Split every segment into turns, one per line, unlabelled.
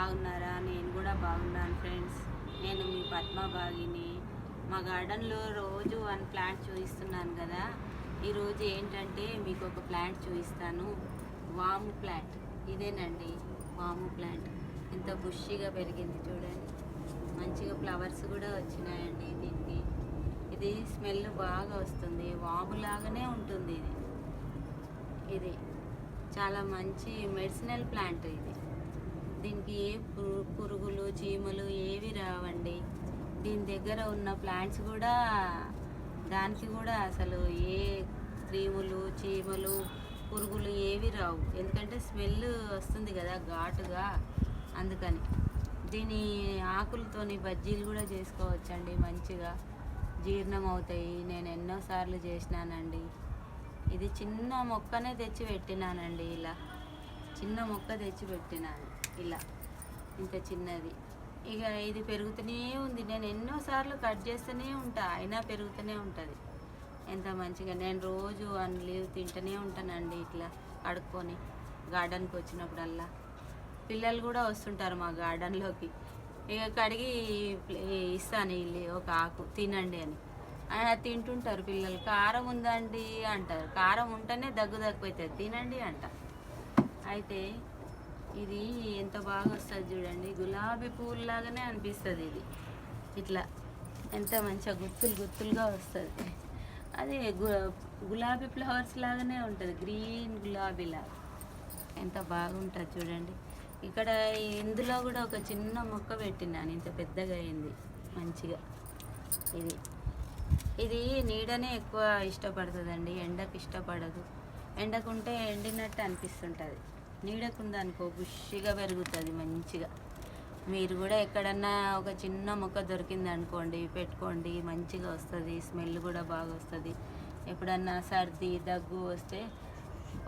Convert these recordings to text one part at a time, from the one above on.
బాగున్నారా? నేను కూడా బాగున్నాను ఫ్రెండ్స్. నేను మీ పద్మభాగిని. మా గార్డెన్లో రోజు వన్ ప్లాంట్ చూపిస్తున్నాను కదా. ఈరోజు ఏంటంటే మీకు ఒక ప్లాంట్ చూపిస్తాను. వాము ప్లాంట్. ఇదేనండి వాము ప్లాంట్. ఇంత బుషిగా పెరిగింది చూడండి. మంచిగా ఫ్లవర్స్ కూడా వచ్చినాయండి దీనికి. ఇది స్మెల్ బాగా వస్తుంది, వాములాగానే ఉంటుంది. ఇది చాలా మంచి మెడిసినల్ ప్లాంట్. ఇది దీనికి ఏ పురుగులు చీమలు ఏవి రావండి. దీని దగ్గర ఉన్న ప్లాంట్స్ కూడా దానికి కూడా అసలు ఏ క్రీములు చీమలు పురుగులు ఏవి రావు. ఎందుకంటే స్మెల్ వస్తుంది కదా ఘాటుగా, అందుకని. దీని ఆకులతోని బజ్జీలు కూడా చేసుకోవచ్చండి, మంచిగా జీర్ణం అవుతాయి. నేను ఎన్నోసార్లు చేసినానండి. ఇది చిన్న మొక్కనే తెచ్చి పెట్టినానండి. ఇలా చిన్న మొక్క తెచ్చి పెట్టినాను, ఇలా ఇంత చిన్నది. ఇక ఇది పెరుగుతూనే ఉంది. నేను ఎన్నోసార్లు కట్ చేస్తూనే ఉంటా, అయినా పెరుగుతూనే ఉంటుంది. ఎంత మంచిగా. నేను రోజు వన్ లీవ్ తింటూనే ఉంటానండి ఇట్లా కడుక్కొని. గార్డెన్కి వచ్చినప్పుడల్లా పిల్లలు కూడా వస్తుంటారు మా గార్డెన్లోకి. ఇక కడిగి ఇస్తాను వీళ్ళు ఒక ఆకు తినండి అని. తింటుంటారు పిల్లలు. కారం ఉందండి అంటారు. కారం ఉంటేనే దగ్గు తగ్గిపోతుంది, తినండి అంట. అయితే ఇది ఎంత బాగా వస్తుంది చూడండి. గులాబీ పువ్వులాగానే అనిపిస్తుంది ఇది. ఇట్లా ఎంత మంచిగా గుత్తులు గుత్తులుగా వస్తుంది. అది గులాబీ ఫ్లవర్స్ లాగానే ఉంటుంది, గ్రీన్ గులాబీలా. ఎంత బాగుంటుంది చూడండి. ఇక్కడ ఇందులో కూడా ఒక చిన్న మొక్క పెట్టినాను, ఇంత పెద్దగా అయింది మంచిగా. ఇది నీడనే ఎక్కువ ఇష్టపడుతుందండి, ఎండకు ఇష్టపడదు. ఎండకుంటే ఎండినట్టు అనిపిస్తుంటుంది. నీడకుందనుకో బుషిగా పెరుగుతుంది మంచిగా. మీరు కూడా ఎక్కడన్నా ఒక చిన్న మొక్క దొరికింది అనుకోండి, పెట్టుకోండి, మంచిగా వస్తుంది. స్మెల్ కూడా బాగా వస్తుంది. ఎప్పుడన్నా సర్ది దగ్గు వస్తే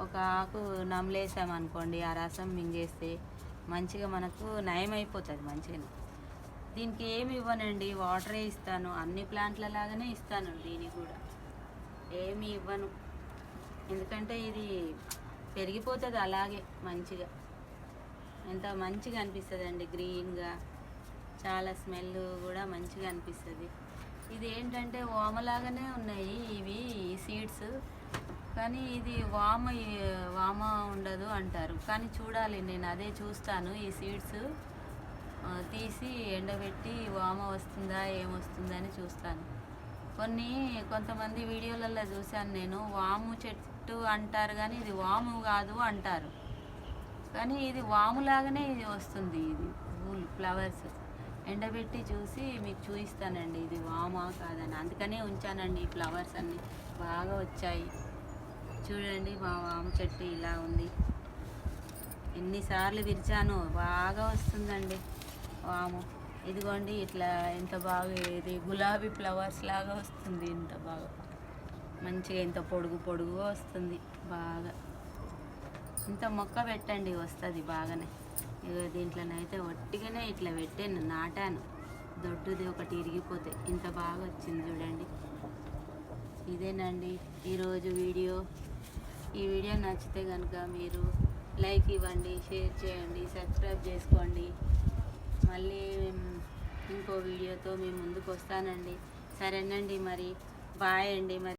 ఒక ఆకు నమలేసామనుకోండి, ఆ రసం మింగేస్తే మంచిగా మనకు నయం అయిపోతుంది మంచిగా. దీనికి ఏమి ఇవ్వనండి, వాటరే ఇస్తాను. అన్ని ప్లాంట్ల లాగానే ఇస్తాను. దీనికి కూడా ఏమి ఇవ్వను, ఎందుకంటే ఇది పెరిగిపోతుంది అలాగే మంచిగా. ఎంత మంచిగా అనిపిస్తుంది అండి, గ్రీన్గా. చాలా స్మెల్ కూడా మంచిగా అనిపిస్తుంది. ఇది ఏంటంటే వామలాగానే ఉన్నాయి ఇవి సీడ్స్, కానీ ఇది వామ ఉండదు అంటారు. కానీ చూడాలి, నేను అదే చూస్తాను. ఈ సీడ్స్ తీసి ఎండబెట్టి వామ వస్తుందా ఏమొస్తుందా అని చూస్తాను. కొంతమంది వీడియోలలో చూశాను నేను. వాము చెట్టు అంటారు కానీ ఇది వాము కాదు అంటారు. కానీ ఇది వాములాగానే వస్తుంది. ఇది ఫ్లవర్స్ ఎండబెట్టి చూసి మీకు చూపిస్తానండి ఇది వామా కాదని. అందుకనే ఉంచానండి. ఈ ఫ్లవర్స్ అన్నీ బాగా వచ్చాయి చూడండి. మా వామ చెట్టు ఇలా ఉంది. ఎన్నిసార్లు విరిచాను, బాగా వస్తుందండి వాము. ఇదిగోండి ఇట్లా ఎంత బాగా, ఇది గులాబీ ఫ్లవర్స్ లాగా వస్తుంది. ఇంత బాగా మంచిగా, ఇంత పొడుగు పొడుగుగా వస్తుంది బాగా. ఇంత మొక్క పెట్టండి వస్తుంది బాగానే. ఇక దీంట్లోనైతే ఒట్టిగానే ఇట్లా పెట్టాను, నాటాను. దొడ్డుది ఒకటి ఇరిగిపోతే ఇంత బాగా వచ్చింది చూడండి. ఇదేనండి ఈరోజు వీడియో. ఈ వీడియో నచ్చితే కనుక మీరు లైక్ ఇవ్వండి, షేర్ చేయండి, సబ్స్క్రైబ్ చేసుకోండి. మళ్ళీ ఇంకో వీడియోతో మీ ముందుకు వస్తానండి. సరేనండి, మరి బాయ్ అండి. మరి